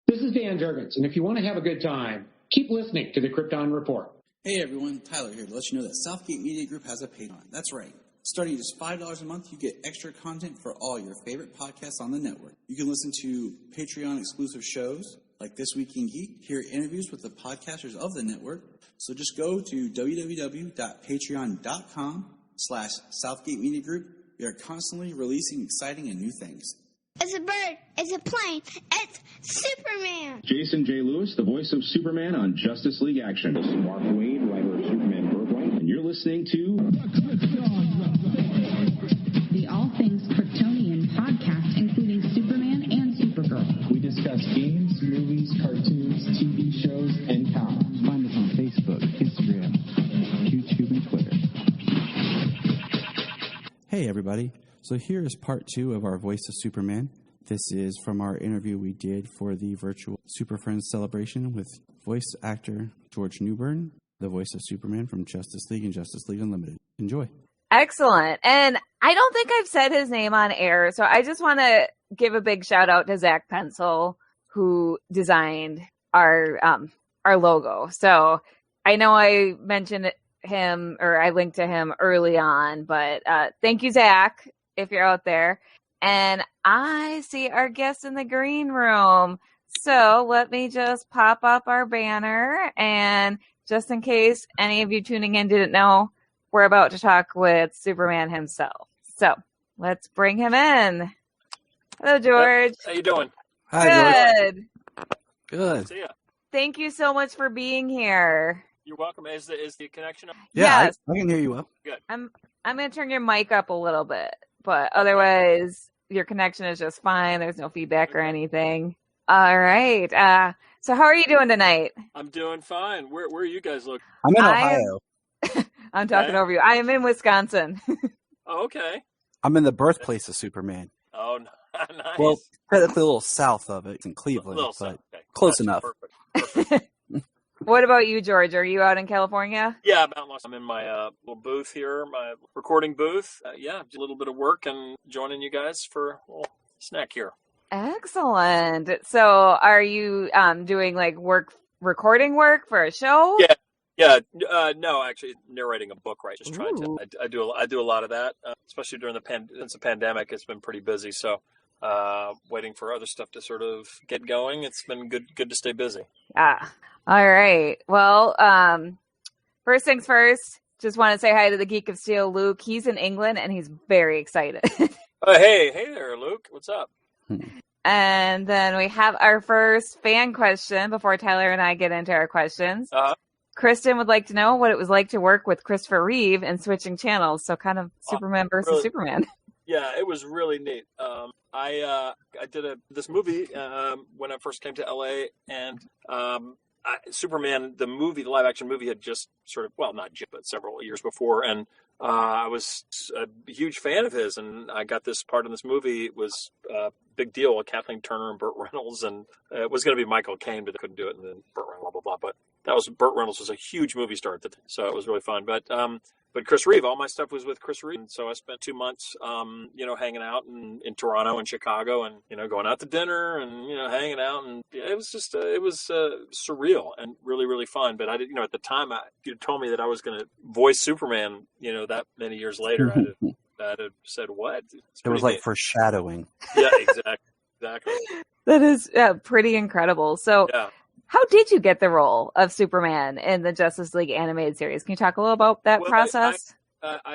This is Dan Jurgens, and if you want to have a good time, keep listening to the Krypton Report. Hey everyone, Tyler here to let you know that Southgate Media Group has a Patreon. That's right. Starting at just $5 a month, you get extra content for all your favorite podcasts on the network. You can listen to Patreon-exclusive shows like This Week in Geek, hear interviews with the podcasters of the network. So just go to www.patreon.com/Southgate Media Group. We are constantly releasing exciting and new things. It's a bird. It's a plane. It's Superman. Jason J. Lewis, the voice of Superman on Justice League Action. This is Mark Wade, writer of Superman Birthright, and you're listening to the All Things Kryptonian podcast, including Superman and Supergirl. We discuss games, movies, cartoons, TV shows, and comics. Find us on Facebook, Instagram, YouTube, and Twitter. Hey everybody. So here is part 2 of our Voice of Superman. This is from our interview we did for the virtual Super Friends celebration with voice actor George Newbern, the voice of Superman from Justice League and Justice League Unlimited. Enjoy. Excellent. And I don't think I've said his name on air, so I just want to give a big shout out to Zach Pencil, who designed our logo. So I know I mentioned him, or I linked to him early on, but thank you, Zach, if you're out there. And I see our guest in the green room. So let me just pop up our banner. And just in case any of you tuning in didn't know, we're about to talk with Superman himself. So let's bring him in. Hello, George. How you doing? Hi, Good. George. Good. See ya. Thank you so much for being here. You're welcome. Is the connection up? Yeah, Yes. I can hear you well. Good. I'm going to turn your mic up a little bit, but otherwise your connection is just fine. There's no feedback or anything. All right. So how are you doing tonight? I'm doing fine. Where are you guys looking? I'm in Ohio. I'm talking over you. I am in Wisconsin. Oh, okay. I'm in the birthplace of Superman. Oh, nice. Well, technically a little south of it. It's in Cleveland, but south. Okay. close Gotcha. enough. Perfect. What about you, George? Are you out in California? Yeah, I'm in my little booth here, my recording booth. Just a little bit of work and joining you guys for a little snack here. Excellent. So are you doing like recording work for a show? Yeah. No, actually narrating a book, right? Just trying to. I do a lot of that, especially during since the pandemic. It's been pretty busy, so waiting for other stuff to sort of get going. It's been good to stay busy. All right. Well, first things first, just want to say hi to the Geek of Steel, Luke. He's in England and he's very excited. Hey there, Luke. What's up? And then we have our first fan question before Tyler and I get into our questions. Kristen would like to know what it was like to work with Christopher Reeve and switching channels. So kind of Superman versus Superman. Yeah, it was really neat. I did this movie when I first came to LA, and Superman, the live action movie, had just sort of, well, not just, but several years before, and I was a huge fan of his, and I got this part in this movie. It was a big deal with Kathleen Turner and Burt Reynolds, and it was going to be Michael Caine, but they couldn't do it, and then Burt Reynolds, blah, blah, blah. But Burt Reynolds was a huge movie star at the time, so it was really fun. But Chris Reeve, all my stuff was with Chris Reeve. And so I spent 2 months, hanging out in Toronto and Chicago and, going out to dinner and, hanging out. And it was just, surreal and really, really fun. But I didn't, at the time, you told me that I was going to voice Superman, that many years later, I'd have said, what? It was like foreshadowing. Yeah, exactly. That is pretty incredible. So yeah. How did you get the role of Superman in the Justice League animated series? Can you talk a little about that process? It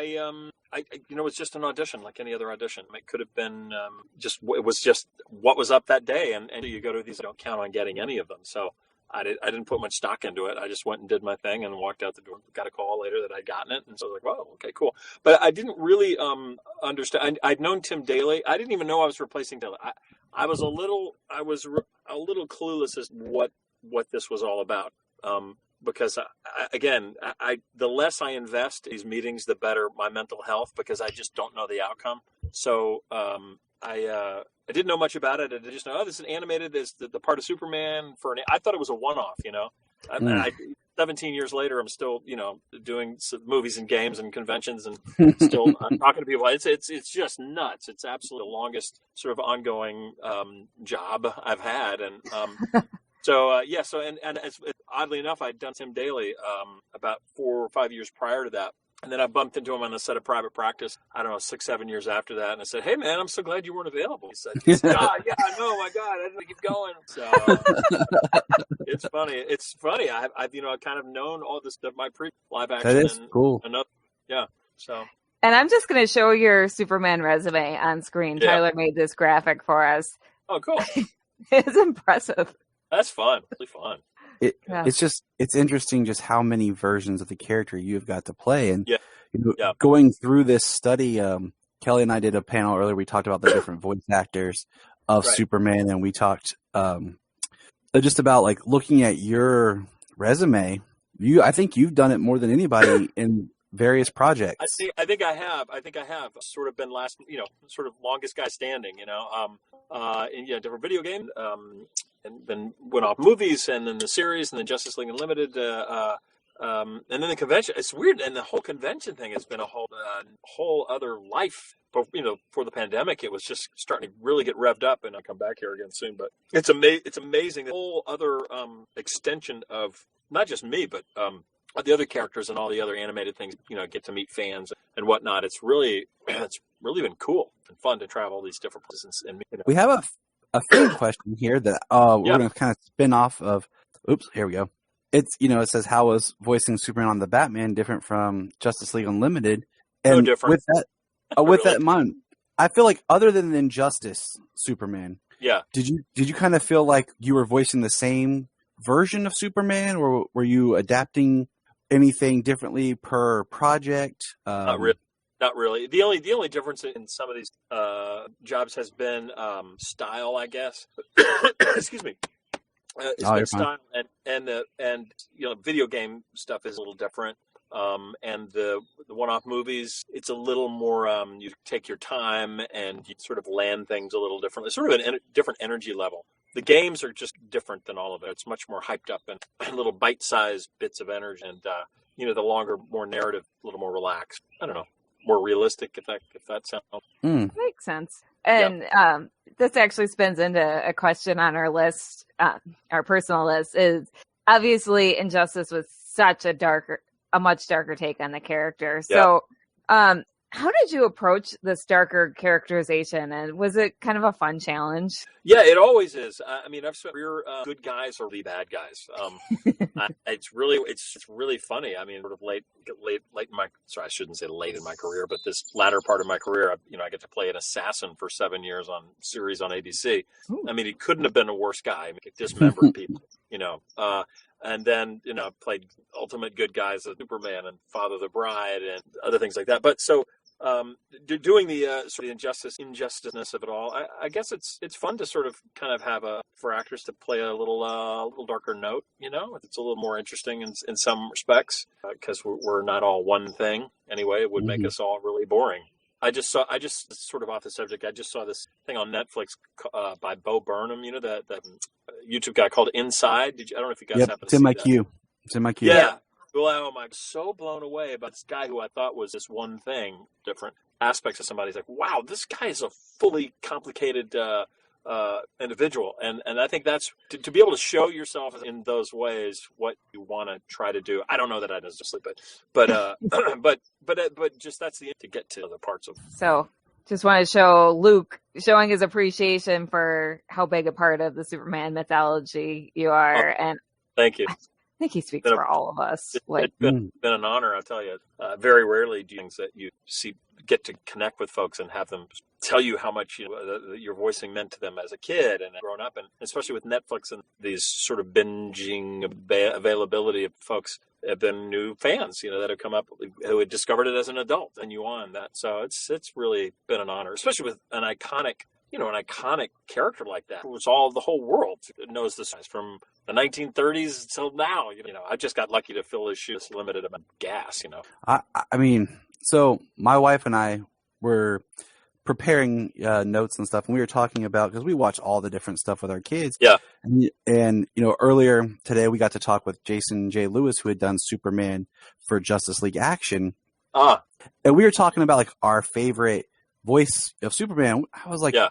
was just an audition, like any other audition. It could have been it was just what was up that day, and you go to these, I don't count on getting any of them. So I didn't put much stock into it. I just went and did my thing and walked out the door. Got a call later that I'd gotten it, and so I was like, "Wow, okay, cool." But I didn't really understand. I'd known Tim Daly. I didn't even know I was replacing Daly. I was a little clueless as to what this was all about. Because the less I invest in these meetings, the better my mental health, because I just don't know the outcome. So I didn't know much about it. I just know, this is animated. This the part of Superman I thought it was a one-off, I 17 years later, I'm still, doing movies and games and conventions and still talking to people. It's just nuts. It's absolutely the longest sort of ongoing job I've had. And so oddly enough, I'd done Tim Daly about 4 or 5 years prior to that. And then I bumped into him on the set of Private Practice, I don't know, 6-7 years after that. And I said, "Hey, man, I'm so glad you weren't available." He said, "God, yeah, no, my God, I didn't keep going." So it's funny. It's funny. I've kind of known all this stuff, my live action. That is cool. Yeah. So. And I'm just going to show your Superman resume on screen. Yeah. Tyler made this graphic for us. Oh, cool. It's impressive. That's fun. Really fun. It's interesting just how many versions of the character you've got to play. And Yeah. going through this study, Kelly and I did a panel earlier. We talked about the different voice actors of Superman, and we talked just about like looking at your resume. I think you've done it more than anybody in various projects. I think I have sort of been sort of longest guy standing, in different video games, and then went off movies and then the series and then Justice League Unlimited, and then the convention. It's weird. And the whole convention thing has been a whole other life. But, for the pandemic, it was just starting to really get revved up, and I'll come back here again soon. But it's amazing. The whole other extension of not just me, but the other characters and all the other animated things, get to meet fans and whatnot. It's really been cool and fun to travel these different places. And we have a fan question here that we're going to kind of spin off of. Oops, here we go. It's it says, how was voicing Superman on the Batman different from Justice League Unlimited? And no different. With that in mind, I feel like other than Injustice Superman, did you kind of feel like you were voicing the same version of Superman, or were you adapting anything differently per project? Not really. The only difference in some of these jobs has been style, I guess. Excuse me. It's been style, and video game stuff is a little different. And the one-off movies, it's a little more, you take your time and you sort of land things a little differently. It's sort of a different energy level. The games are just different than all of it. It's much more hyped up and little bite-sized bits of energy. And, the longer, more narrative, a little more relaxed. I don't know, more realistic, if that sounds. Makes sense. And this actually spins into a question on our list, our personal list, is obviously Injustice was such a much darker take on the character. So, how did you approach this darker characterization, and was it kind of a fun challenge? Yeah, it always is. I've said we're good guys or the bad guys. It's really funny. Sort of late in my, sorry, I shouldn't say late in my career, but this latter part of my career, I get to play an assassin for 7 years on series on ABC. Ooh. He couldn't have been a worse guy. He dismembered people, and then, played ultimate good guys as Superman and Father of the Bride and other things like that. But so, doing the sort of injusticeness of it all, I guess it's fun to sort of kind of have for actors to play a little darker note. It's a little more interesting in some respects because we're not all one thing anyway. It would make us all really boring. I just sort of off the subject. I just saw this thing on Netflix by Bo Burnham. The YouTube guy called Inside. I don't know if you guys happen to see that. It's in my queue. Yeah. Well, I'm so blown away about this guy who I thought was this one thing, different aspects of somebody. He's like, wow, this guy is a fully complicated individual. And I think that's to be able to show yourself in those ways what you want to try to do. I don't know that I necessarily, but just that's to get to other parts of. So just want to show Luke showing his appreciation for how big a part of the Superman mythology you are. And thank you. I think he speaks for all of us. It's been an honor, I'll tell you. Very rarely do things that you get to connect with folks and have them tell you how much your voicing meant to them as a kid and growing up, and especially with Netflix and these sort of binging availability of folks have been new fans, that have come up who had discovered it as an adult and you on that. So it's really been an honor, especially with an iconic character like that. It was the whole world knows this from the 1930s till now. I just got lucky to fill his shoes limited amount of gas. So my wife and I were preparing notes and stuff, and we were talking about, because we watch all the different stuff with our kids. Yeah. And earlier today we got to talk with Jason J. Lewis, who had done Superman for Justice League Action. And we were talking about like our favorite voice of Superman. I was like, I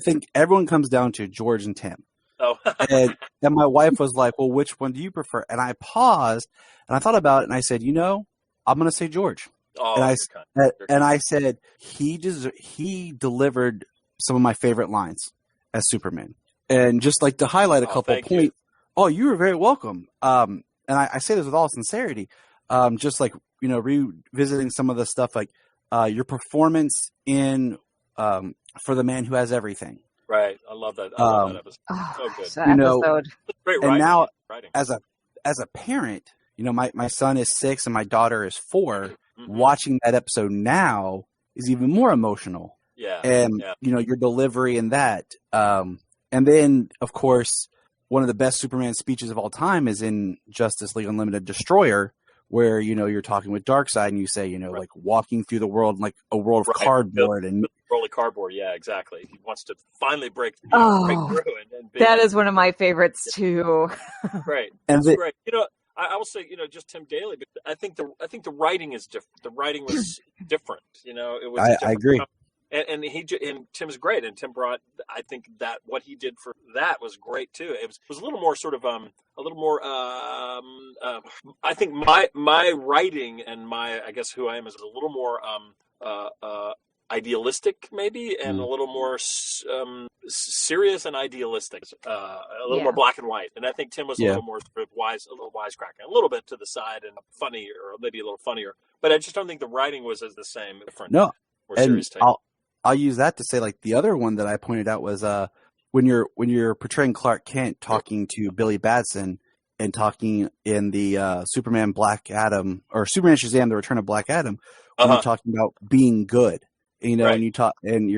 think everyone comes down to George and Tim. Oh. and my wife was like, well, which one do you prefer? And I paused and I thought about it and I said, I'm going to say George. Oh, and I said he delivered some of my favorite lines as Superman. And just like to highlight a couple points. Oh, you were very welcome. And I say this with all sincerity. Just like, revisiting some of the stuff, like your performance in For the Man Who Has Everything. Right. I love that. I love that episode. So good. Episode. Great and writing. now Writing. as a parent, my son is 6 and my daughter is 4. Mm-hmm. Watching that episode now is even more emotional. Yeah. And, your delivery in that. And then, of course, one of the best Superman speeches of all time is in Justice League Unlimited Destroyer, where, you're talking with Darkseid and you say, like walking through the world, like a world of cardboard. And roll of cardboard. Yeah, exactly. He wants to finally break through. And that is one of my favorites too. Great. And great. I will say, just Tim Daly, but I think the writing is different. The writing was different. It was. I agree. And Tim's great. And Tim brought, I think that what he did for that was great too. It was a little more sort of I think my writing and I guess who I am is a little more idealistic maybe, and a little more serious and idealistic, a little more black and white. And I think Tim was a little more sort of a little wisecracking, a little bit to the side and funny, or maybe a little funnier. But I just don't think the writing was as the same. Different. No, more serious take. I'll use that to say, like, the other one that I pointed out was when you're portraying Clark Kent talking to Billy Batson and talking in the Superman Black Adam or Superman Shazam: The Return of Black Adam, when you're talking about being good. And you talk, and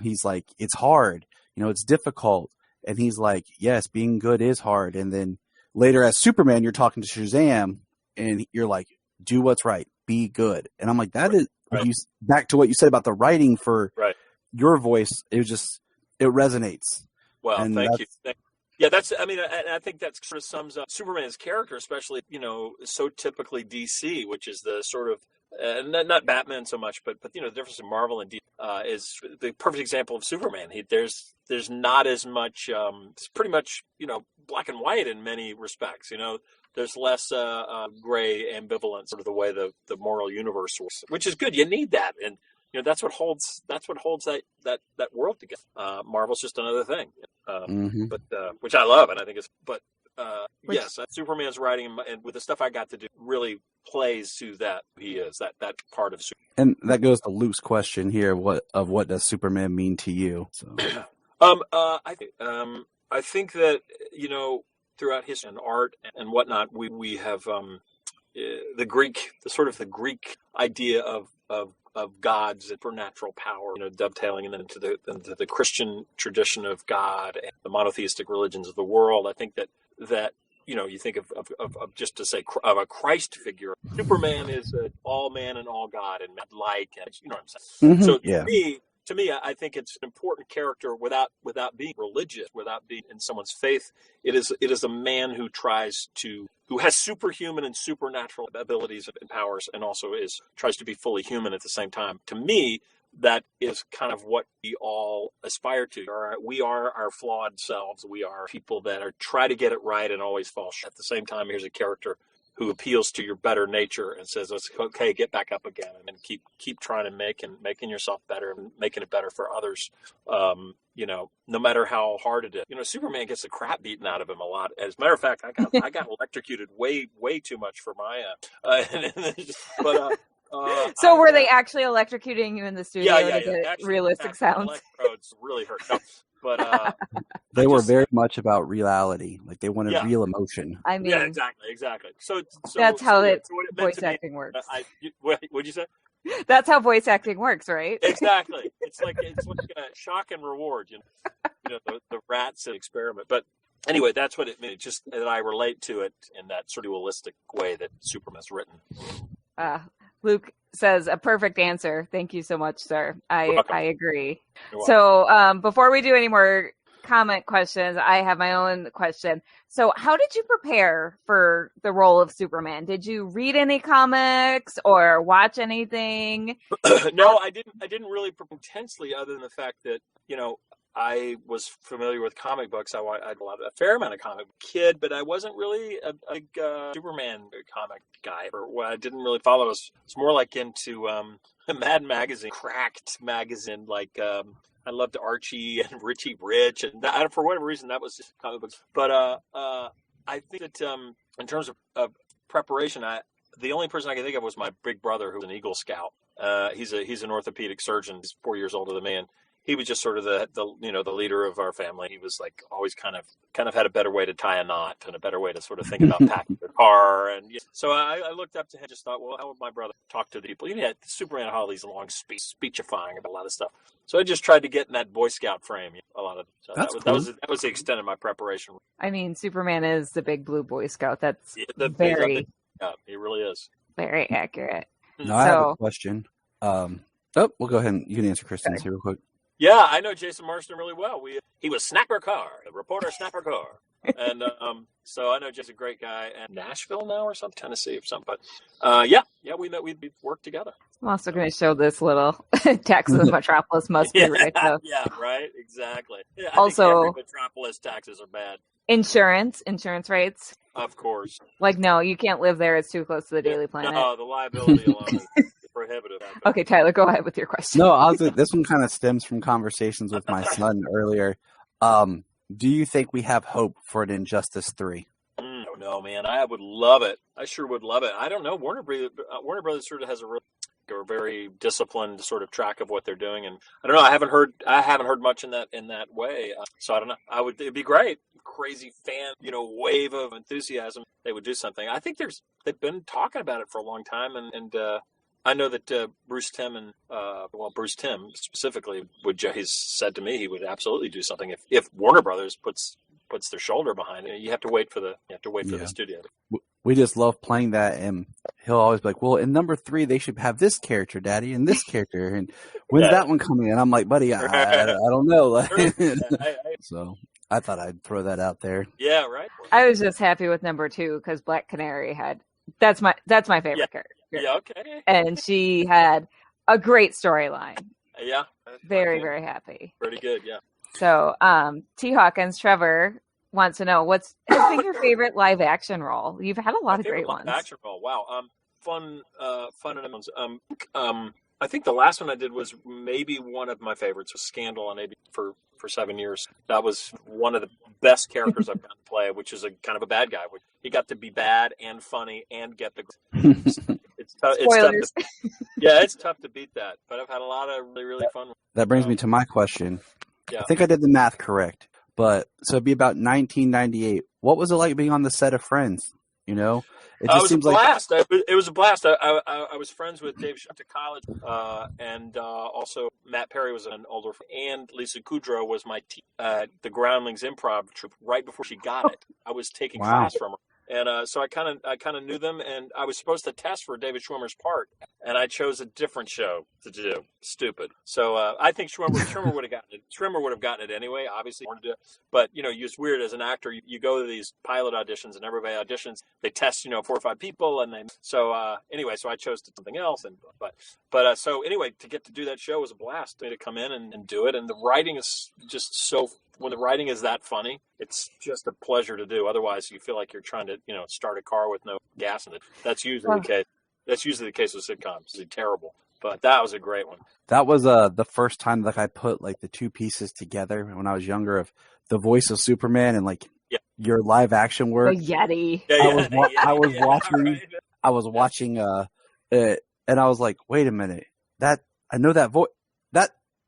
he's like, it's hard, it's difficult. And he's like, yes, being good is hard. And then later as Superman, you're talking to Shazam and you're like, do what's right, be good. And I'm like, that is back to what you said about the writing for your voice. It resonates. Well, thank you. Yeah, I think that sort of sums up Superman's character, especially, so typically DC, which is the sort of, not Batman so much, but the difference in Marvel and DC is the perfect example of Superman. There's not as much. It's pretty much black and white in many respects. There's less gray ambivalence, sort of the way the moral universe works, which is good. You need that, and that's what holds that world together. Marvel's just another thing, but which I love, and I think it's yes, Superman's writing and with the stuff I got to do really plays to that he is that part of Superman. And that goes to Luke's question here: what does Superman mean to you? So. I think that throughout history and art and whatnot, we have the Greek idea of gods and supernatural power, dovetailing and then into the Christian tradition of God and the monotheistic religions of the world. I think that you think of just to say of a Christ figure. Superman is all man and all God and like, and you know what I'm saying. Mm-hmm. So to me, I think it's an important character without being religious, without being in someone's faith. It is a man who has superhuman and supernatural abilities and powers, and also tries to be fully human at the same time. To me, that is kind of what we all aspire to. We are our flawed selves. We are people that try to get it right and always fall short. At the same time, here's a character who appeals to your better nature and says, "It's okay, get back up again and keep trying to making yourself better and making it better for others." No matter how hard it is. Superman gets the crap beaten out of him a lot. As a matter of fact, I got electrocuted way too much for my. So were they actually electrocuting you in the studio Yeah. to get Actually, realistic sounds? Electrodes really hurt. No, but they were very much about reality. Like they wanted real emotion. I mean, yeah, exactly. So that's how voice acting works. What'd you say? That's how voice acting works, right? Exactly. It's like shock and reward. The rats experiment. But anyway, that's what it means. Just that I relate to it in that sort of dualistic way that Superman's written. Luke, says a perfect answer. Thank you so much, sir. I agree. You're So before we do any more comment questions, I have my own question. So how did you prepare for the role of Superman? Did you read any comics or watch anything? No, I didn't really prepare intensely, other than the fact that, I was familiar with comic books. I had a fair amount of comic book kid, but I wasn't really a big Superman comic guy. Or I didn't really follow. It's more like into Mad Magazine, Cracked magazine. Like I loved Archie and Richie Rich, and for whatever reason that was just comic books. But I think that in terms of preparation, the only person I can think of was my big brother, who was an Eagle Scout. He's an orthopedic surgeon. He's 4 years older than me, and he was just sort of the leader of our family. He was like always kind of had a better way to tie a knot and a better way to sort of think about packing the car. And so I looked up to him, just thought, well, how would my brother talk to the people? Superman had all these long speechifying about a lot of stuff. So I just tried to get in that Boy Scout frame a lot of. So that was the extent of my preparation. I mean, Superman is the big blue Boy Scout. That's very. Yeah, he really is. Very accurate. No, I have a question. We'll go ahead and you can answer Kristen's here real quick. Yeah, I know Jason Marsden really well. He was Snapper Carr, the reporter Snapper Carr. And so I know Jason's a great guy. And Nashville now or something, Tennessee or something. But we worked together. I'm also going to show this little Texas Metropolis must be right. So. Yeah, right, exactly. Yeah, also, I think every Metropolis taxes are bad. Insurance rates. Of course. Like, no, you can't live there. It's too close to the Daily Planet. No, the liability alone is prohibitive. Okay, Tyler, go ahead with your question. No, this one kind of stems from conversations with my son earlier. Do you think we have hope for an Injustice 3? No, man. I would love it. I sure would love it. I don't know. Warner Brothers sort of has a very disciplined sort of track of what they're doing, and I don't know. I haven't heard much in that way. So I don't know. It'd be great. Crazy fan, wave of enthusiasm. They would do something. I think they've been talking about it for a long time, and I know that Bruce Timm specifically he's said to me he would absolutely do something if Warner Brothers puts their shoulder behind it. You have to wait for the studio. We just love playing that, and he'll always be like, "Well, in number 3, they should have this character, Daddy, and this character, and when's that one coming?" And I'm like, "Buddy, I don't know." So I thought I'd throw that out there. Yeah, right. I was just happy with number 2 because Black Canary that's my favorite character. Yeah, okay. And she had a great storyline. Yeah. Very, very happy. Pretty good, yeah. So, T. Hawkins, Trevor wants to know has been your favorite live action role? You've had a lot of great ones. Live action role. Wow. Fun ones. I think the last one I did was maybe one of my favorites was Scandal on ABC for 7 years. That was one of the best characters I've gotten to play, which is a kind of a bad guy. He got to be bad and funny and get the. It's tough. Spoilers. It's tough to beat that. But I've had a lot of really, really fun ones. That brings me to my question. Yeah. I think I did the math correct, but so it'd be about 1998. What was it like being on the set of Friends? It just was seems a blast. It was a blast. I was friends with Dave Schultz to college, and also Matt Perry was an older friend, and Lisa Kudrow was my teacher at the Groundlings Improv troupe right before she got it. I was taking class from her. And so I kind of knew them, and I was supposed to test for David Schwimmer's part, and I chose a different show to do. Stupid. So I think Schwimmer would have gotten it. Schwimmer would have gotten it anyway. Obviously, wanted to. But it's weird as an actor. You go to these pilot auditions, and everybody auditions. They test 4 or 5 people, and so anyway. So I chose to do something else, but so anyway, to get to do that show was a blast. To come in and do it, and the writing is just so. When the writing is that funny, it's just a pleasure to do. Otherwise, you feel like you're trying to, start a car with no gas in it. That's usually the case. That's usually the case with sitcoms. It's terrible. But that was a great one. That was the first time that I put like the two pieces together when I was younger of the voice of Superman and your live action work. The Yeti. I was watching it, and I was like, wait a minute, I know that voice.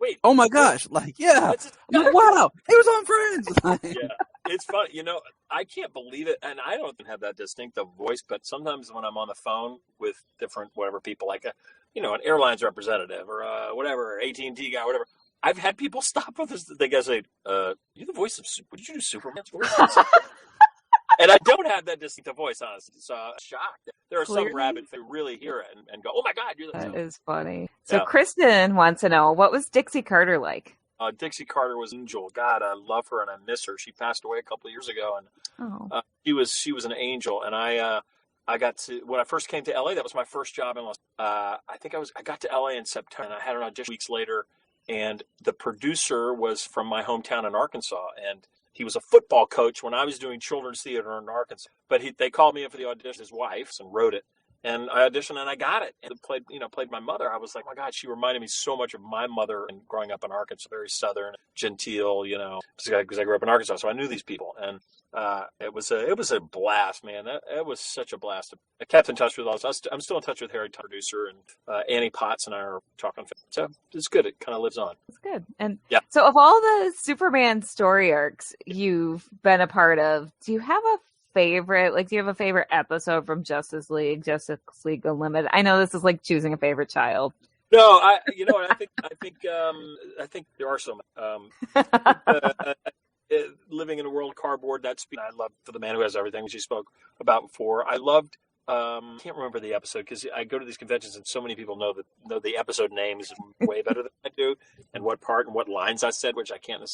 Wait. Oh my gosh! I'm like, wow, he was on Friends. Yeah, it's funny. I can't believe it, and I don't have that distinctive voice. But sometimes when I'm on the phone with different people, like an airlines representative or whatever, AT&T guy, whatever, I've had people stop with us. They guys say, "You're the voice of. Did you do Superman's voice?" And I don't have have that distinctive voice, honestly. So shocked. There are some rabbits that really hear it and go, "Oh my God, you're the." That is funny. So Kristen wants to know, what was Dixie Carter like? Dixie Carter was an angel. God, I love her and I miss her. She passed away a couple of years ago, and she was an angel. And I got to, when I first came to LA, that was my first job in Los. I got to LA in September, and I had an audition weeks later. And the producer was from my hometown in Arkansas, and he was a football coach when I was doing children's theater in Arkansas. But they called me in for the audition, his wife, and wrote it. And I auditioned and I got it. And played my mother. I was like, my God, she reminded me so much of my mother and growing up in Arkansas, very Southern, genteel, because I grew up in Arkansas, so I knew these people. And it was a blast, man. It was such a blast. I kept in touch with all this. I'm still in touch with Harry, producer, and Annie Potts and I are talking. So it's good. It kind of lives on. It's good. And so of all the Superman story arcs you've been a part of, do you have a favorite? Like, do you have a favorite episode from Justice League Unlimited? I know this is like choosing a favorite child. No, I think there are some. Living in a world of cardboard, I love For the Man Who Has Everything, which you spoke about before. I loved. I can't remember the episode because I go to these conventions and so many people know the episode names way better than I do, and what part and what lines I said, which I can't.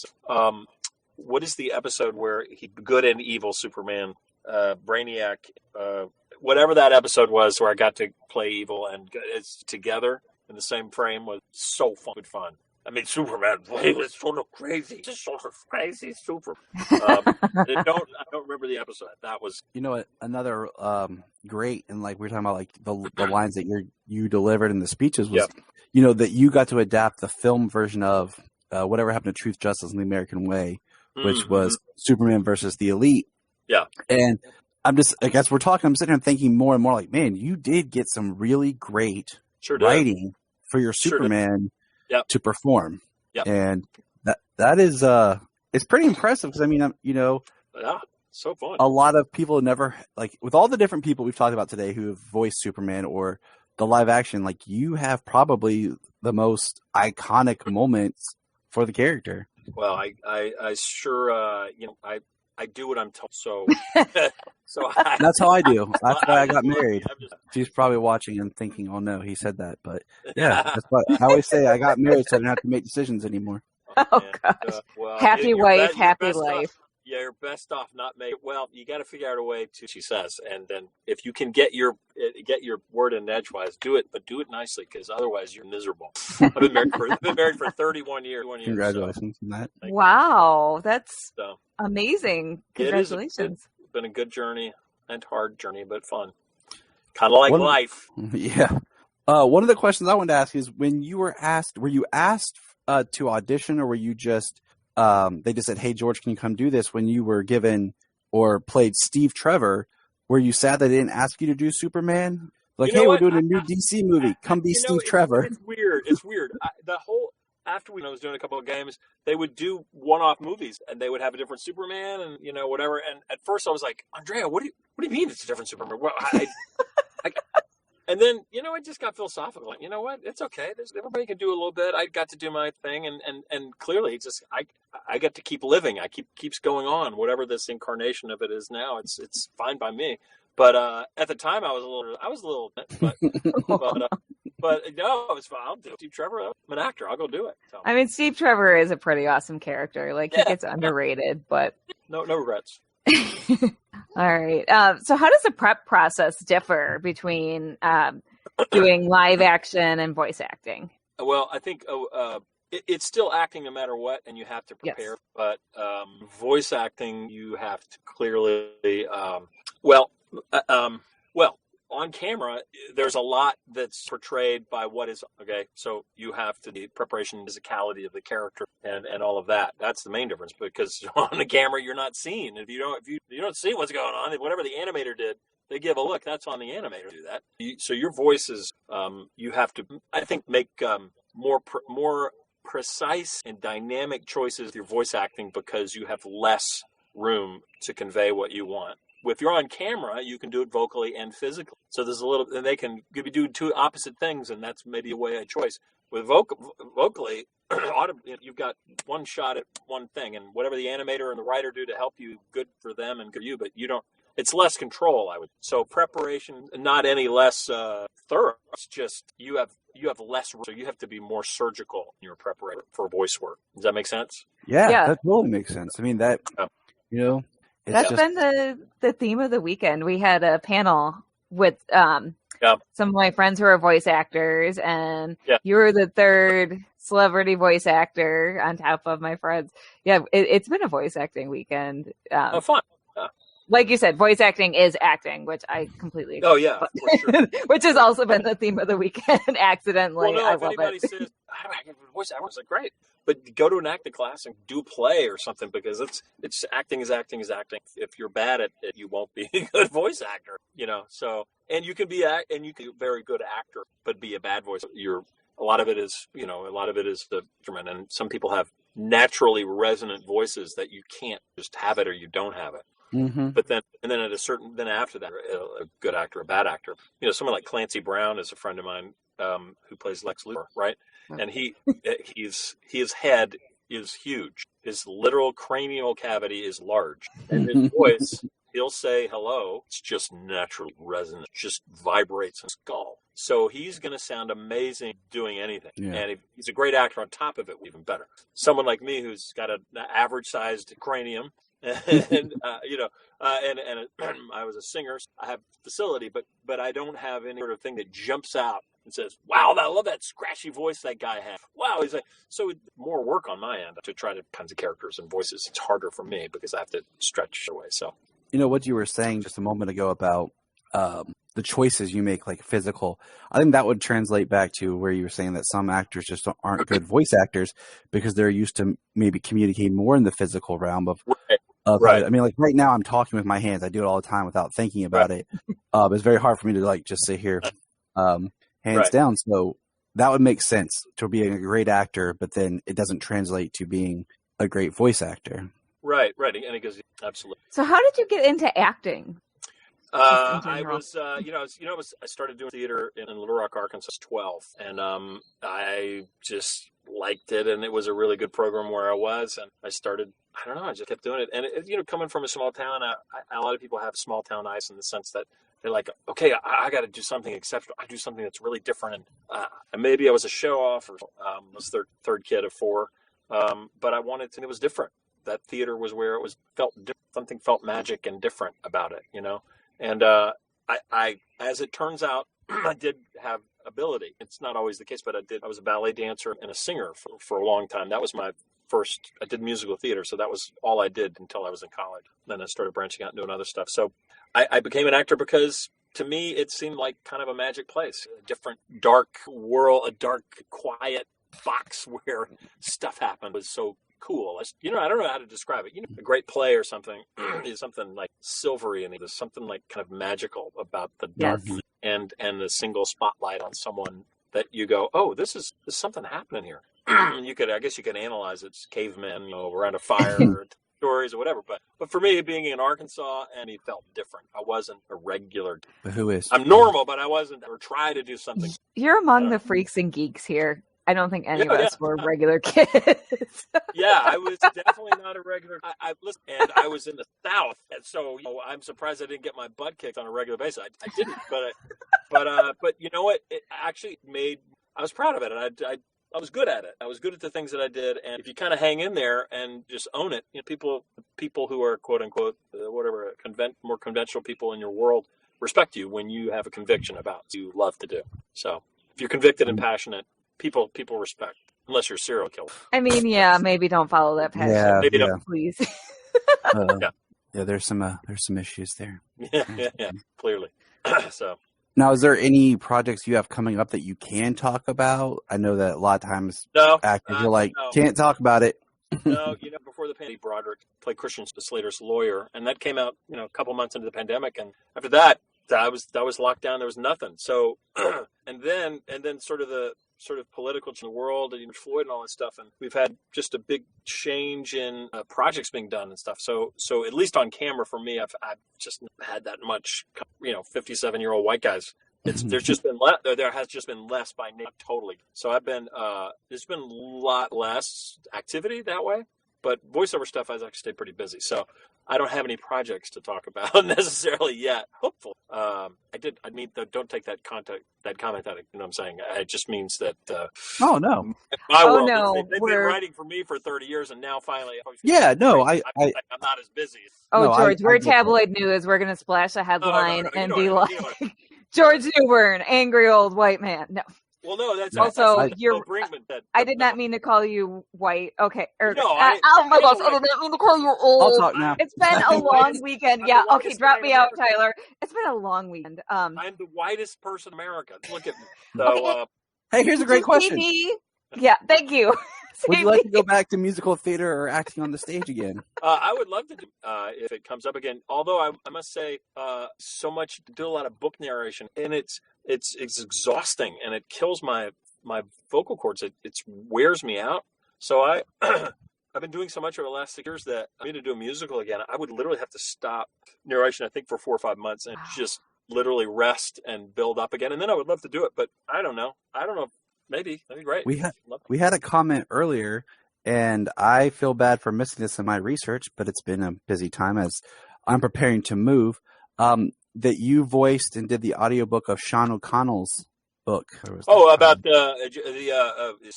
What is the episode where he good and evil Superman? Brainiac, whatever that episode was where I got to play evil and it's together in the same frame was so fun. I mean, Superman, he was sort of crazy, just sort of crazy Super. I don't remember the episode. That was, another great, and like we were talking about, like the lines that you delivered in the speeches was, that you got to adapt the film version of Whatever Happened to Truth, Justice, and the American Way, which was Superman versus the Elite. Yeah. And I'm just, I guess we're talking, I'm sitting here thinking more and more like, man, you did get some really great writing for your Superman to perform. Yep. And that is, it's pretty impressive because, I mean, so fun. A lot of people never, like, with all the different people we've talked about today who have voiced Superman or the live action, like, you have probably the most iconic moments for the character. Well, I sure, I do what I'm told. So that's how I do. That's why I got married. She's probably watching and thinking, "Oh no, he said that." But yeah, that's what I always say. I got married so I didn't have to make decisions anymore. Oh gosh, happy wife, happy life. You're best off not make. Well, you got to figure out a way to. She says, and then if you can get your word in edgewise, do it, but do it nicely, because otherwise you're miserable. I've been married for 31 years. Congratulations on that! Wow, that's amazing. Congratulations. It's been a good journey and hard journey, but fun. Kind of like life. Yeah. One of the questions I wanted to ask is, when you were asked to audition, or were you just they just said, "Hey, George, can you come do this?" When you were given or played Steve Trevor, were you sad they didn't ask you to do Superman? Like, hey, we're doing a new DC movie. Come be Steve Trevor. It's weird. After I was doing a couple of games, they would do one-off movies, and they would have a different Superman, and whatever. And at first, I was like, Andrea, what do you mean it's a different Superman? Well, and then I just got philosophical. Like, you know what? It's okay. Everybody can do a little bit. I got to do my thing, and clearly, it's just I get to keep living. Keeps going on. Whatever this incarnation of it is now, it's fine by me. But at the time, I was a little, but no, it was fine. I'll do it. Steve Trevor, I'm an actor. I'll go do it. So. I mean, Steve Trevor is a pretty awesome character. Like, he gets underrated, but no regrets. All right. So how does the prep process differ between doing live action and voice acting? Well, I think it's still acting no matter what, and you have to prepare. Yes. But voice acting, you have to clearly, on camera, there's a lot that's portrayed by what is okay. So you have to the preparation, physicality of the character, and all of that. That's the main difference, because on the camera you're not seeing. If you don't see what's going on, whatever the animator did, they give a look. That's on the animator to do that. So your voice is you have to, I think, make more precise and dynamic choices with your voice acting, because you have less room to convey what you want. If you're on camera, you can do it vocally and physically. So there's and they can be doing two opposite things, and that's maybe a way of choice. With vocally, you've got one shot at one thing, and whatever the animator and the writer do to help you, good for them and good for you. But you don't. it's less control, I would. So preparation, not any less thorough. It's just you have less, so you have to be more surgical in your preparation for voice work. Does that make sense? Yeah, that totally makes sense. I mean, that, it's that's been the theme of the weekend. We had a panel with some of my friends who are voice actors, and you were the third celebrity voice actor on top of my friends. Yeah, it's been a voice acting weekend. Fun. Like you said, voice acting is acting, which I completely agree. Oh, yeah, for sure. Which has also been the theme of the weekend, accidentally. Well, no, if anybody says, I don't have a voice acting, it's like, great. But go to an acting class and do play or something, because it's acting is acting is acting. If you're bad at it, you won't be a good voice actor, So, and you can be a very good actor, but be a bad voice. A lot of it is the instrument, and some people have naturally resonant voices that you can't just have it or you don't have it. Mm-hmm. But then after that, a good actor, a bad actor, someone like Clancy Brown is a friend of mine who plays Lex Luthor, right? And his head is huge. His literal cranial cavity is large, and his voice, he'll say hello. It's just naturally resonant, just vibrates in his skull. So he's going to sound amazing doing anything. Yeah. And if he's a great actor on top of it, even better. Someone like me who's got an average-sized cranium, and I was a singer. So I have facility, but I don't have any sort of thing that jumps out and says, "Wow, I love that scratchy voice that guy has." Wow, he's like, so more work on my end to try to kinds of characters and voices. It's harder for me because I have to stretch away. So what you were saying just a moment ago about the choices you make, like physical, I think that would translate back to where you were saying that some actors just aren't good voice actors because they're used to maybe communicating more in the physical realm of. Right. I mean, like right now I'm talking with my hands. I do it all the time without thinking about it. It's very hard for me to just sit here, hands down. So that would make sense to being a great actor, but then it doesn't translate to being a great voice actor. Right. And it goes, absolutely. So how did you get into acting? I started doing theater in Little Rock, Arkansas, 12, and I just liked it, and it was a really good program where I was, and I started. I don't know. I just kept doing it, and coming from a small town, a lot of people have small town eyes in the sense that they're like, okay, I got to do something exceptional. I do something that's really different, and maybe I was a show off, or was third kid of four, but I wanted to. It was different. That theater was where it something felt magic and different about it, And I, as it turns out, I did have ability. It's not always the case, but I was a ballet dancer and a singer for a long time. That was my first. I did musical theater, so that was all I did until I was in college. Then I started branching out and doing other stuff. So I became an actor because, to me, it seemed like kind of a magic place, a different, dark world, a dark, quiet box where stuff happened was so cool. I don't know how to describe it. A great play or something is something like silvery, and there's something like kind of magical about the dark and the single spotlight on someone that you go, oh, there's something happening here. I guess you could analyze it. It's cavemen, around a fire or stories or whatever. But for me, being in Arkansas, and he felt different. I wasn't a regular. But who is? I'm normal, but I wasn't, or try to do something. You're among the freaks and geeks here. I don't think any of us were regular kids. Yeah, I was definitely not a regular. I listened, and I was in the South, and so I'm surprised I didn't get my butt kicked on a regular basis. I didn't, but you know what? It actually made. I was proud of it, and I was good at it. I was good at the things that I did, and if you kind of hang in there and just own it, people who are quote unquote whatever more conventional people in your world respect you when you have a conviction about what you love to do. So if you're convicted and passionate. People respect, unless you're a serial killer. I mean, maybe don't follow that passion. Yeah, maybe don't, please. There's some issues there. Yeah, clearly. So now, is there any projects you have coming up that you can talk about? I know that a lot of times actors are can't talk about it. No, before the pandemic, Broderick played Christian Slater's lawyer, and that came out, a couple months into the pandemic, and after that was locked down. There was nothing. So, and then sort of political in the world and Floyd and all that stuff. And we've had just a big change in projects being done and stuff. So at least on camera for me, I've just had that much, 57-year-old white guys. There has just been less by name totally. So there's been a lot less activity that way. but voiceover stuff has actually stayed pretty busy. So I don't have any projects to talk about necessarily yet. Hopefully, don't take that comment out. You know what I'm saying? It just means that. Oh no! My world, no! They've been writing for me for 30 years, and now finally. Yeah, no, I'm not as busy. Oh, no, George, we're tabloid news. We're gonna splash a headline and be like, George Newbern, angry old white man. No. Well, no, that's also you're. Brinkman, I did not mean to call you white. Okay. No, oh my gosh, I did not mean to call you old. I'll talk now. It's been a long weekend. Yeah. Okay. Drop me out, Tyler. It's been a long weekend. I'm the whitest person in America. Look at me. So, hey, here's a great question. Yeah. Thank you. Would you like to go back to musical theater or acting on the stage again? I would love to do if it comes up again. Although I must say, so much do a lot of book narration, and it's exhausting, and it kills my vocal cords. It wears me out. So I've been doing so much over the last 6 years that I need to do a musical again. I would literally have to stop narration, I think, for 4 or 5 months and just literally rest and build up again. And then I would love to do it, but I don't know. Maybe that'd be great. We had a comment earlier, and I feel bad for missing this in my research, but it's been a busy time as I'm preparing to move. That you voiced and did the audiobook of Sean O'Connell's book. About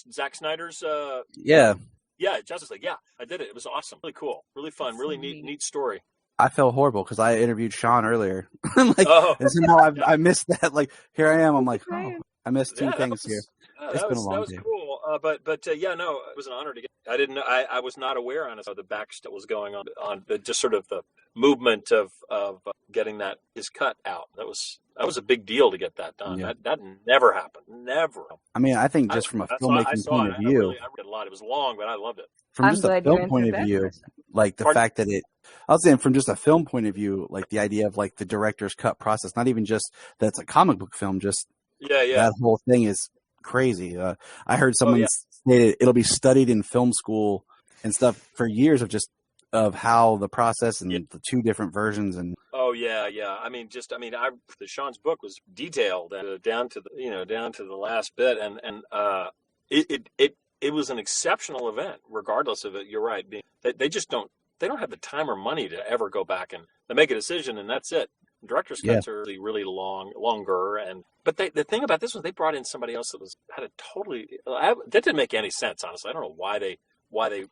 Zack Snyder's. Yeah, Justice League. Yeah, I did it. It was awesome, really cool, really fun, really neat story. I felt horrible because I interviewed Sean earlier. And somehow I missed that. Like, here I am. I'm like, I missed two things here. It's been a long day. That was cool. But it was an honor to get. I didn't know. I was not aware, honestly, of the back that was going on the just sort of the movement of getting his cut out. That was a big deal to get that done. Yeah. That never happened. Never. I mean, I think just from a filmmaking point of view, I read a lot. It was long, but I loved it. From just a film point of view, like the fact that I was saying from just a film point of view, like the idea of like the director's cut process, not even just that it's a comic book film, just that whole thing is crazy. I heard someone stated it'll be studied in film school and stuff for years of how the process and the two different versions and. Oh yeah. Sean's book was detailed down to the last bit, and it was an exceptional event, regardless of it. You're right. They just don't have the time or money to ever go back and they make a decision and that's it. Director's cuts are really longer, but the thing about this was they brought in somebody else that had a totally that didn't make any sense, honestly. I don't know why they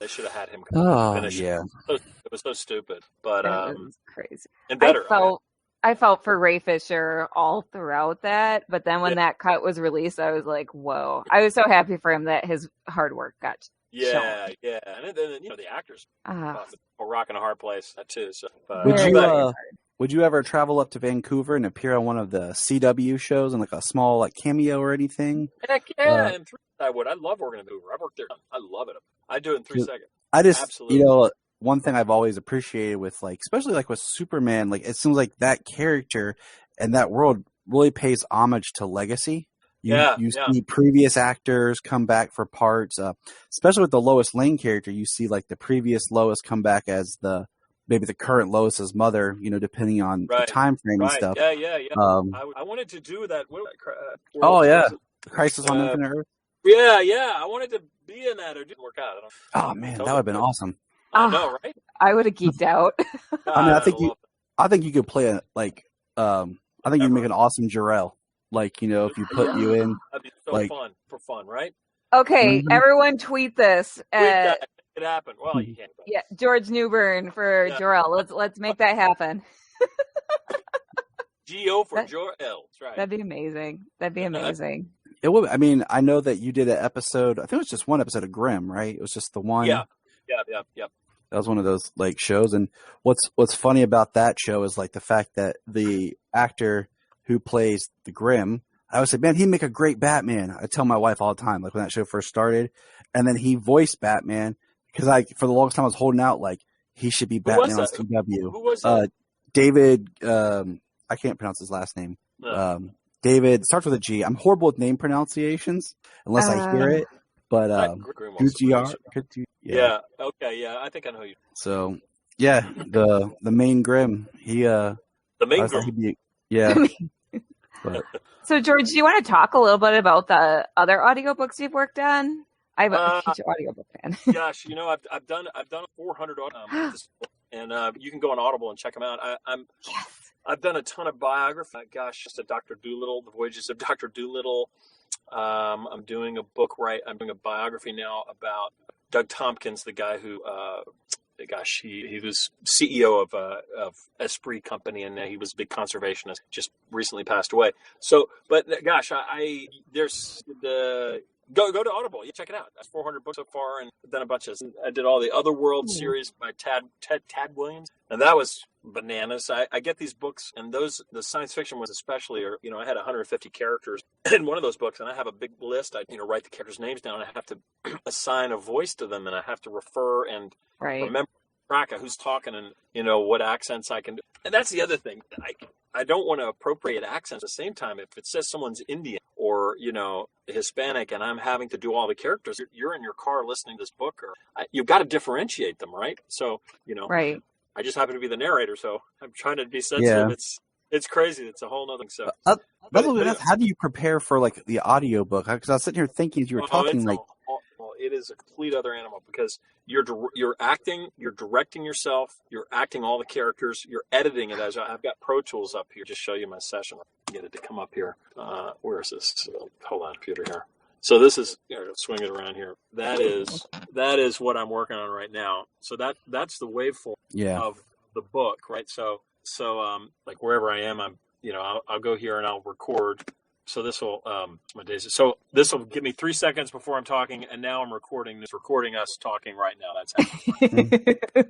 should have had him finish. Yeah, it was so stupid, but it was crazy and better. I felt for Ray Fisher all throughout that, but then when that cut was released, I was like, "Whoa!" I was so happy for him that his hard work got shown. And then the actors, a rock in a hard place that too. So, would you ever travel up to Vancouver and appear on one of the CW shows in like a small cameo or anything? Heck yeah, in 3 I would. I love working in Vancouver. I've worked there. I love it. I do it in 3 seconds. I just, absolutely. One thing I've always appreciated with especially with Superman, it seems like that character and that world really pays homage to legacy. You see previous actors come back for parts, especially with the Lois Lane character. You see the previous Lois come back as maybe the current Lois's mother, depending on the time frame and stuff. Yeah. I wanted to do that. Crisis on Infinite Earth. Yeah. I wanted to be in that. It didn't work out. Oh man, that would have been awesome. I know, right? I would have geeked out. I think you could play I think you'd make an awesome Jor-El. If you put you in. That'd be so fun. For fun, right? Okay, everyone tweet this. It happened. Well, you can't. Yeah, George Newbern for Jor-El. Let's make that happen. G.O. for Jor-El. That's right. That'd be amazing. It would. I mean, I know that you did an episode. I think it was just one episode of Grimm, right? It was just the one. Yeah. That was one of those shows. And what's funny about that show is the fact that the actor who plays the Grimm, I always say, man, he'd make a great Batman. I tell my wife all the time, when that show first started, and then he voiced Batman because for the longest time I was holding out he should be Batman on CW. Who was that? David. I can't pronounce his last name. No. David starts with a G. I'm horrible with name pronunciations unless I hear it. But Gutierrez. Yeah. Okay. Yeah. I think I know you. So yeah, the main Grimm. The main Grimm. Yeah. But. So George, do you want to talk a little bit about the other audiobooks you've worked on? I'm a huge audiobook fan. Gosh, I've done 400 and you can go on Audible and check them out. I've done a ton of biography. Gosh, just a Dr. Dolittle, The Voyages of Dr. Dolittle. I'm doing a biography now about Doug Tompkins, the guy who, he was CEO of Esprit Company, and he was a big conservationist. Just recently passed away. So, but gosh, Go to Audible. You check it out. That's 400 books so far, and I've done a bunch of. I did all the Otherworld series by Tad Williams, and that was bananas. I get these books, and the science fiction ones especially are. I had 150 characters in one of those books, and I have a big list. I write the characters' names down. And I have to assign a voice to them, and I have to refer and remember track of who's talking and what accents I can do. And that's the other thing. I don't want to appropriate accents at the same time. If it says someone's Indian or, Hispanic and I'm having to do all the characters, you're in your car listening to this book, or you've got to differentiate them, right? So, right. I just happen to be the narrator, so I'm trying to be sensitive. Yeah. It's crazy. It's a whole other thing. So, how do you prepare for like the audiobook? Because I was sitting here thinking as you were talking, it is a complete other animal because you're acting, you're directing yourself, you're acting all the characters, you're editing it. I've got Pro Tools up here. Just show you my session. Get it to come up here. Where is this? Hold on, computer here. So this is swing it around here. That is what I'm working on right now. So that's the waveform of the book, right? So like wherever I am, I'll go here and I'll record. So this will my days. So this will give me 3 seconds before I'm talking, and now I'm recording us talking right now. That's happening.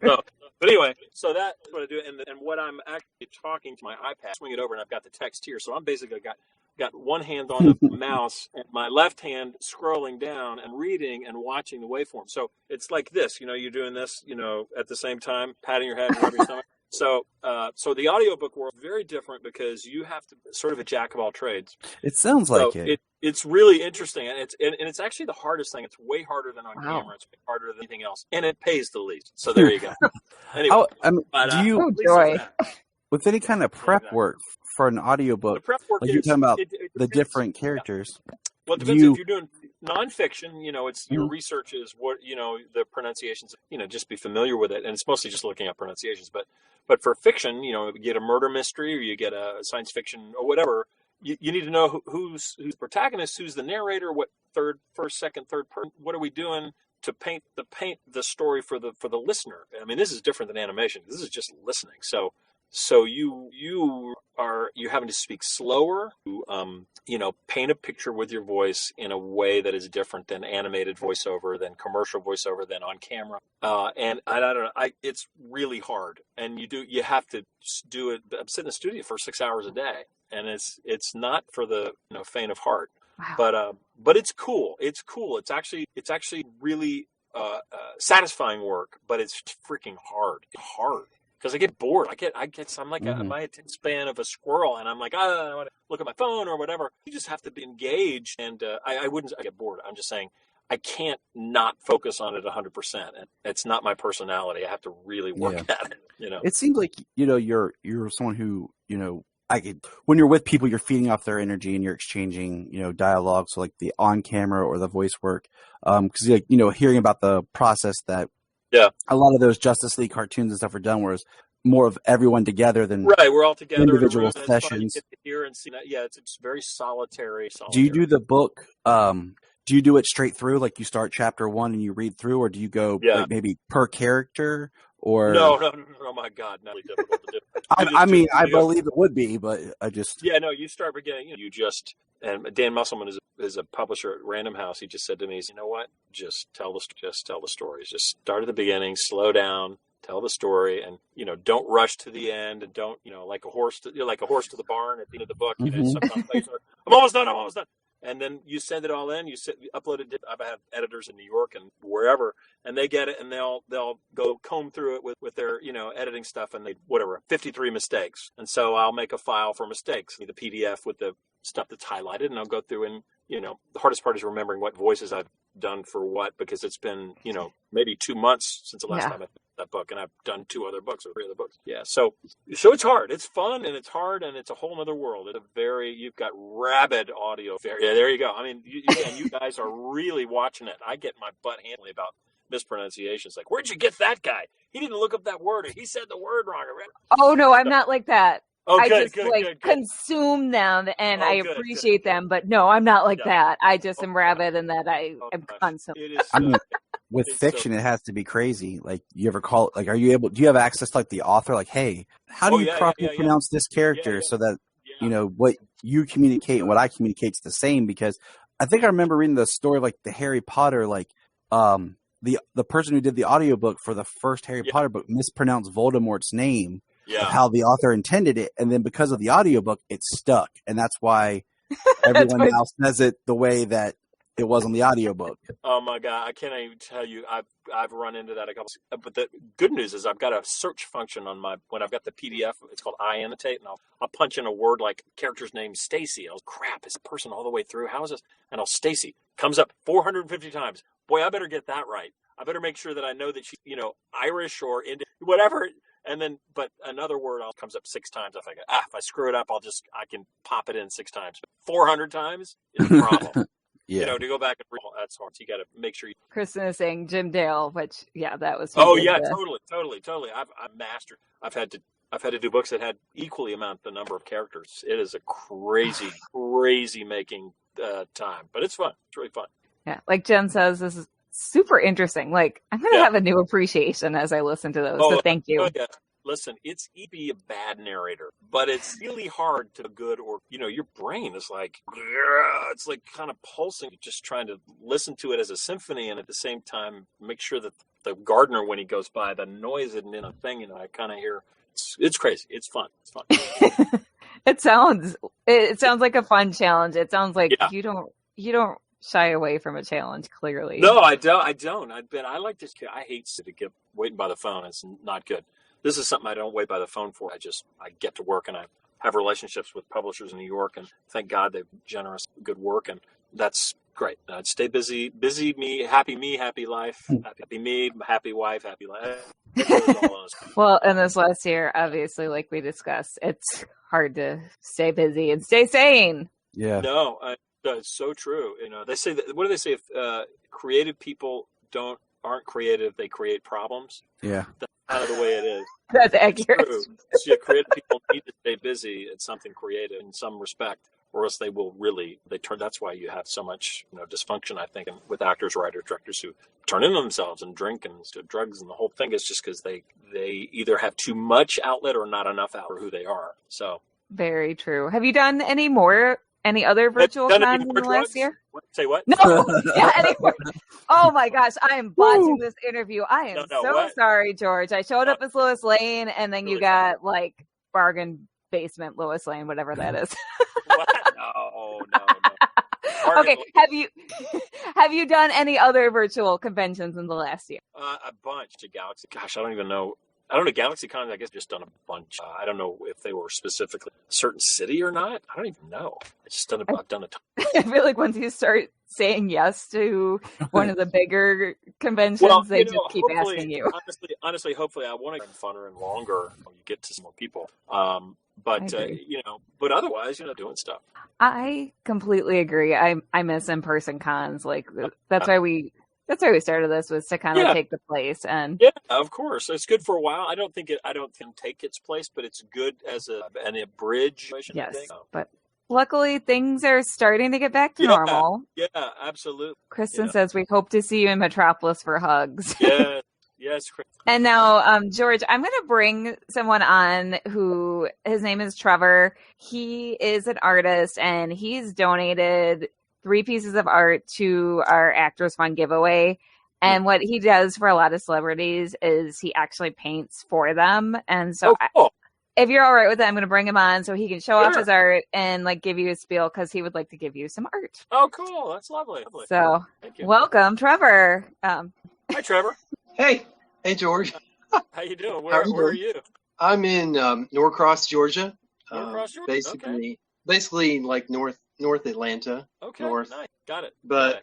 But anyway, so that's what I do, and what I'm actually talking to my iPad, swing it over, and I've got the text here. So I'm basically got one hand on the mouse and my left hand scrolling down and reading and watching the waveform. So it's like this, you're doing this, at the same time, patting your head and rubbing your stomach. So the audiobook world is very different because you have to sort of a jack of all trades. It sounds like it. It's really interesting, and it's actually the hardest thing. It's way harder than on camera. It's way harder than anything else, and it pays the least. So there you go. Anyway, do you with any kind of prep work for an audiobook? The prep work like you're talking about the different characters. Yeah. Well, it depends if you're doing nonfiction, it's your research is what, the pronunciations, just be familiar with it. And it's mostly just looking up pronunciations. But for fiction, you get a murder mystery or you get a science fiction or whatever, you need to know who's the protagonist, who's the narrator, what first, second, third person, what are we doing to paint the story for the listener. I mean, this is different than animation. This is just listening. So you're having to speak slower, paint a picture with your voice in a way that is different than animated voiceover, than commercial voiceover, than on camera. And I don't know, it's really hard. And you have to do it. I'm sitting in the studio for 6 hours a day, and it's not for the faint of heart. Wow. But it's cool. It's cool. It's actually really satisfying work, but it's freaking hard. It's hard. Because I get bored. I'm like my attention span of a squirrel, and I'm like, I want to look at my phone or whatever. You just have to be engaged, and I get bored. I'm just saying I can't not focus on it 100%. And it's not my personality. I have to really work at it. It seems like you're someone who when you're with people, you're feeding off their energy and you're exchanging dialogue. So like the on camera or the voice work, because hearing about the process that. Yeah, a lot of those Justice League cartoons and stuff are done where it's more of everyone together than we're all together individual sessions. Here and see that. Yeah, it's very solitary. Do you do the book? Do you do it straight through, like you start chapter 1 and you read through, or do you go like maybe per character? Or no, my God, not really difficult to do. I believe it would be, but I just you start beginning. And Dan Musselman is a publisher at Random House. He just said to me, "You know what? Just tell the stories. Just start at the beginning, slow down, tell the story, and don't rush to the end, and don't like a horse to the barn at the end of the book. Sometimes I'm almost done. And then you send it all in. You upload it. I have editors in New York and wherever, and they get it, and they'll go comb through it with their editing stuff, and 53 mistakes. And so I'll make a file for mistakes, the PDF with the stuff that's highlighted, and I'll go through and the hardest part is remembering what voices I've done for what, because it's been maybe 2 months since the last time that book, and I've done 2 other books or 3 other books. Yeah, so it's hard. It's fun, and it's hard, and it's a whole other world. You've got rabid audio. Yeah, there you go. I mean, you guys are really watching it. I get my butt handled about mispronunciations. Like, where'd you get that guy? He didn't look up that word, or he said the word wrong. Oh no, I'm not like that. Oh, I good, just consume them, and I appreciate them. But no, I'm not like that. I just am rabid, and that I am constantly. I mean, with fiction, it has to be crazy. Like, you ever call? Like, do you have access to like the author? Like, hey, how do you properly pronounce this character so that what you communicate and what I communicate is the same? Because I think I remember reading the story, like the Harry Potter, like the person who did the audiobook for the first Harry Potter book mispronounced Voldemort's name. Of how the author intended it, and then because of the audiobook, it stuck, and that's why everyone now says it the way that it was on the audiobook. Oh my God, I can't even tell you. I've run into that a couple. But the good news is I've got a search function on when I've got the PDF. It's called iAnnotate, and I'll punch in a word like character's name Stacy. Crap, is the person all the way through? How is this? And Stacy comes up 450 times. Boy, I better get that right. I better make sure that I know that she's Irish or Indian, whatever. And then, but another word comes up 6 times. I think, if I screw it up, I can pop it in 6 times. 400 times is a problem. To go back and read, that's hard. So you got to make sure. Kristen is saying Jim Dale, which that was. Totally. I've mastered. I've had to do books that had equally amount the number of characters. It is a crazy making time, but it's fun. It's really fun. Yeah, like Jen says, this is super interesting. Like, I'm going to have a new appreciation as I listen to those. So thank you. Yeah. Listen, it's easy to be a bad narrator, but it's really hard to good or, your brain is like, it's like kind of pulsing, just trying to listen to it as a symphony. And at the same time, make sure that the gardener, when he goes by, the noise isn't in a thing, I kind of hear, it's crazy. It's fun. It's fun. It sounds like a fun challenge. It sounds like you don't shy away from a challenge, clearly. No, I don't. I like this. I hate to get waiting by the phone. It's not good. This is something I don't wait by the phone for. I get to work, and I have relationships with publishers in New York, and thank God they're generous, good work, and that's great. I'd stay busy me, happy life, happy me, happy wife, happy life. Well, in this last year, obviously, like we discussed, it's hard to stay busy and stay sane. Yeah. No, it's so true. They say that. What do they say? If creative people aren't creative, they create problems. Yeah. That's kind of the way it is. That's accurate. So creative people need to stay busy at something creative in some respect, or else they will that's why you have so much dysfunction, I think, with actors, writers, directors who turn in themselves and drink and do drugs, and the whole thing is just because they either have too much outlet or not enough outlet for who they are. So very true. Have you done any other virtual cons in the last year? Say what? No. Oh my gosh, I am botching this interview. I am sorry, George. I showed up as Lois Lane, and then you got like bargain basement Lois Lane, whatever that is. What? No. Okay, have you done any other virtual conventions in the last year? A bunch to Galaxy. Gosh, I don't even know. I don't know. GalaxyCon, I guess, just done a bunch. I don't know if they were specifically a certain city or not. I don't even know. I've done a ton. I feel like once you start saying yes to one of the bigger conventions, they just keep asking you. Honestly, hopefully, I want to get funner and longer when you get to some more people. But otherwise, doing stuff. I completely agree. I miss in-person cons. Like that's why we started this, was to kind of take the place. And of course, it's good for a while. I don't think take its place, but it's good as a bridge. Yes, but luckily things are starting to get back to normal. Yeah, absolutely. Kristen says we hope to see you in Metropolis for hugs. Yeah. Yes. And now, George, I'm going to bring someone on who, his name is Trevor. He is an artist, and he's donated 3 pieces of art to our Actors Fund giveaway. And what he does for a lot of celebrities is he actually paints for them. And so if you're all right with it, I'm going to bring him on so he can show off his art and like give you a spiel, because he would like to give you some art. Oh, cool. That's lovely. So welcome, Trevor. Hi, Trevor. Hey, George. How you doing? Where are you? I'm in Norcross, Georgia. Norcross, Georgia. Basically like North Atlanta. Okay, north. Nice. Got it. But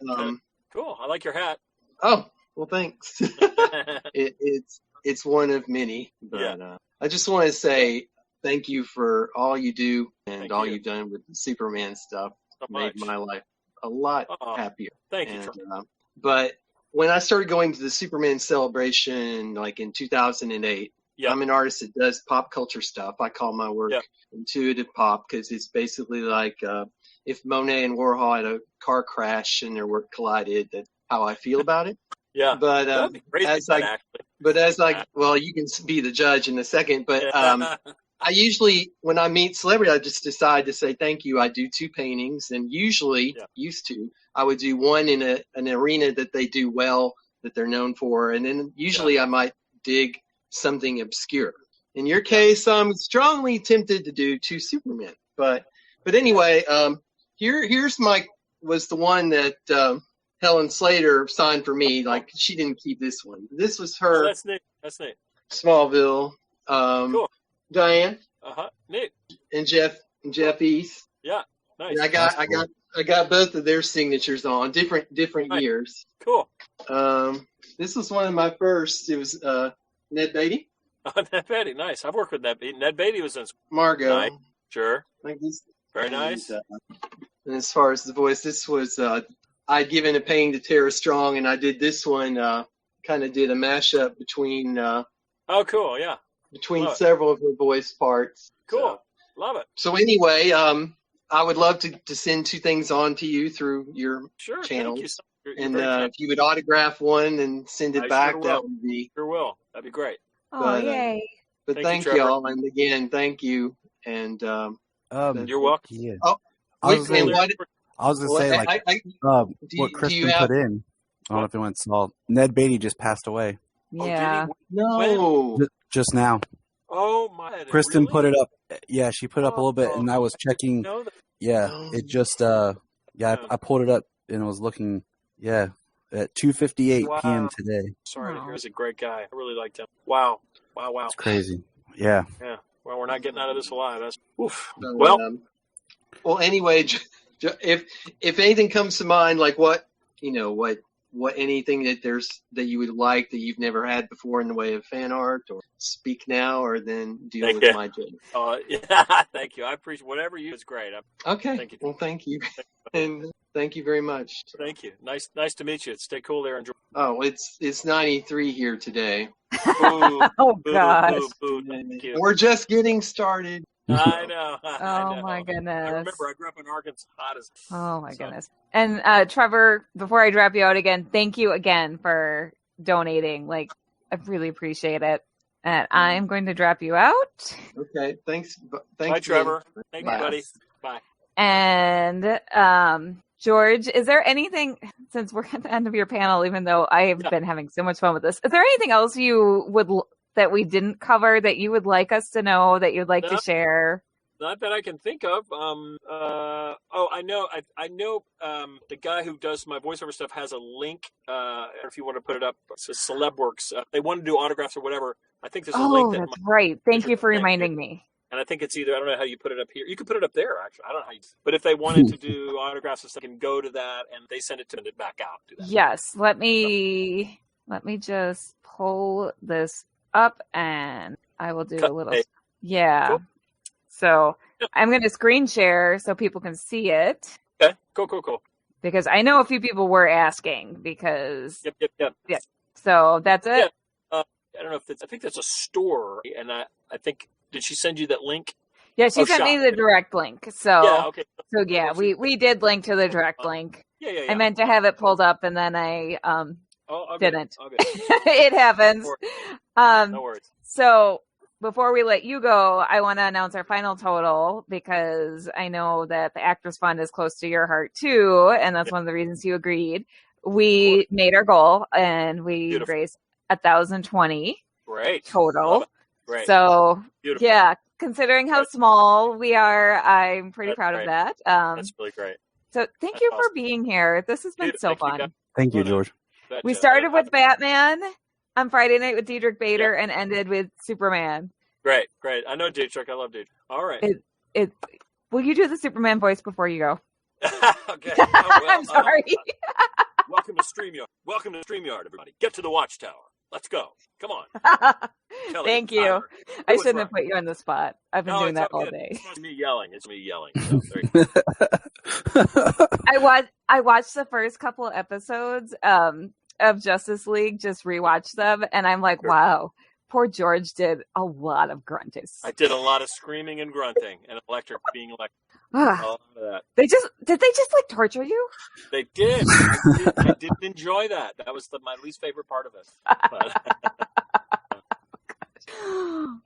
cool. I like your hat. Oh, well, thanks. It's it's one of many. But I just want to say thank you for all you do and all you've done with the Superman stuff. Made my life a lot happier. Thank you. But when I started going to the Superman celebration, like in 2008, I'm an artist that does pop culture stuff. I call my work intuitive pop because it's basically like if Monet and Warhol had a car crash and their work collided, that's how I feel about it. Yeah. But well, you can be the judge in a second. But I usually, when I meet celebrity, I just decide to say thank you. I do 2 paintings, and usually I would do one in an arena that they do well, that they're known for, and then usually I might dig something obscure. In your case, I'm strongly tempted to do 2 Supermen. But anyway, here's was the one that Helen Slater signed for me. Like, she didn't keep this one. This was her. Oh, that's neat. Smallville. Cool. Diane. Neat. And Jeff East. Yeah. Nice. And I got both of their signatures on different years. Cool. This was one of my first. It was Ned Beatty. Oh, Ned Beatty, nice. I've worked with Ned Beatty. Ned Beatty was in Margot. Nice. Sure. Very nice. And as far as the voice, this was I'd given a painting to Tara Strong, and I did this one. Kind of did a mashup between. Oh, cool! Yeah. Between several of her voice parts. Cool. Love it. So anyway, I would love to send 2 things on to you through your channels. Thank you. And if you would autograph one and send it back, that would be. Sure will. That'd be great. Oh, yay. But thank you all. And again, thank you. And you're welcome. Yeah. Oh, I was going to say, what Kristen put in. I don't know if anyone saw. Ned Beatty just passed away. Yeah. No. Just now. Oh, my. Kristen really? put it up. Yeah, she put it up a little bit, and I was checking. It just, I pulled it up, and it was looking, at 2:58 p.m. today. Sorry to hear. He's a great guy. I really liked him. Wow. It's crazy. Yeah. Yeah. Well, we're not getting out of this alive. That's oof. Well, anyway, if anything comes to mind, like what anything that you would like that you've never had before in the way of fan art, or speak now, or then deal with my joke. Yeah, thank you. I appreciate whatever you. It's great. Okay. Thank you. Well, thank you, and thank you very much. Thank you. Nice to meet you. Stay cool there. Enjoy. Oh, it's 93 here today. Oh gosh. Thank you. We're just getting started. I know. Oh my goodness. I remember I grew up in Arkansas. Oh my goodness. And Trevor, before I drop you out again, thank you again for donating. Like, I really appreciate it. And I'm going to drop you out. Okay. Thanks. Bye, Trevor. Thank you, buddy. Bye. And George, is there anything, since we're at the end of your panel, even though I've been having so much fun with this, is there anything else you would that we didn't cover that you would like us to know, that you'd like to share? Not that I can think of. I know. I know. The guy who does my voiceover stuff has a link. If you want to put it up, it says Celebworks. They want to do autographs or whatever. I think there's a link. Oh, that's right. Thank you for reminding me. And I think it's either, I don't know how you put it up here. You can put it up there, actually. I don't know how you. But if they wanted to do autographs and stuff, they can go to that and they send it to it back out. Do that. Yes. Let me just pull this up and I will do a little. Yeah. Cool. So I'm going to screen share so people can see it. Okay. Cool. Because I know a few people were asking because. Yep. Yeah. So that's it. Yeah. I don't know if I think that's a store, and I think, did she send you that link? Yeah, she sent me the direct link. So yeah, okay. So yeah, we did link to the direct link. Yeah. I meant to have it pulled up and then I didn't. Okay. It happens. No worries. So before we let you go, I want to announce our final total because I know that the Actors Fund is close to your heart too, and that's one of the reasons you agreed. We made our goal and we raised $1,020 total. Great. So yeah, considering how small we are, I'm pretty proud of that. That's really great. So thank you for being here. This has been so fun. Thank you, George. We started with Batman on Friday night with Diedrich Bader and ended with Superman. Great. I know Diedrich. I love Diedrich. All right. Will you do the Superman voice before you go? Okay. I'm sorry. Welcome to StreamYard. Welcome to StreamYard, everybody. Get to the Watchtower. Let's go. Come on. Kelly, Thank you. Tyler, I do it shouldn't have right. put you on the spot. I've been doing that all day. It's me yelling. It's me yelling. So, there you go. I watched the first couple episodes of Justice League, just rewatched them, and I'm like, wow, poor George did a lot of grunting. I did a lot of screaming and grunting and electric being electric. All of that. Did they just like torture you? They did. I didn't enjoy that. That was my least favorite part of it.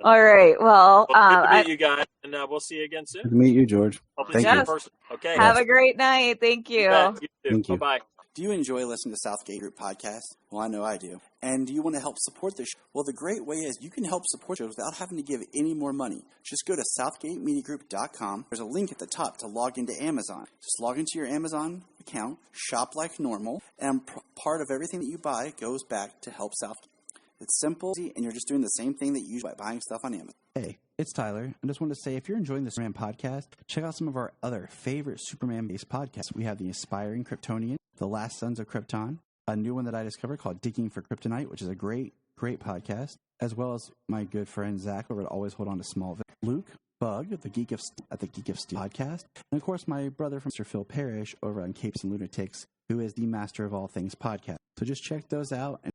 All right. Well, good to meet you guys, and we'll see you again soon. Good to meet you, George. Hopefully see you in person. Okay. Have a great night. Thank you. You too. Thank you. Bye-bye. Do you enjoy listening to Southgate Group Podcast? Well, I know I do. And do you want to help support the show? Well, the great way is you can help support shows without having to give any more money. Just go to southgatemediagroup.com. There's a link at the top to log into Amazon. Just log into your Amazon account, shop like normal, and part of everything that you buy goes back to help Southgate. It's simple, and you're just doing the same thing that you do by buying stuff on Amazon. Hey, it's Tyler. I just wanted to say, if you're enjoying the Superman podcast, check out some of our other favorite Superman-based podcasts. We have The Aspiring Kryptonian, The Last Sons of Krypton, a new one that I discovered called Digging for Kryptonite, which is a great podcast, as well as my good friend Zach over at Always Hold On to Smallville, Luke, Bug, the Geek of Steel podcast, and of course my brother from Mr. Phil Parrish over on Capes and Lunatics, who is the master of all things podcast. So just check those out and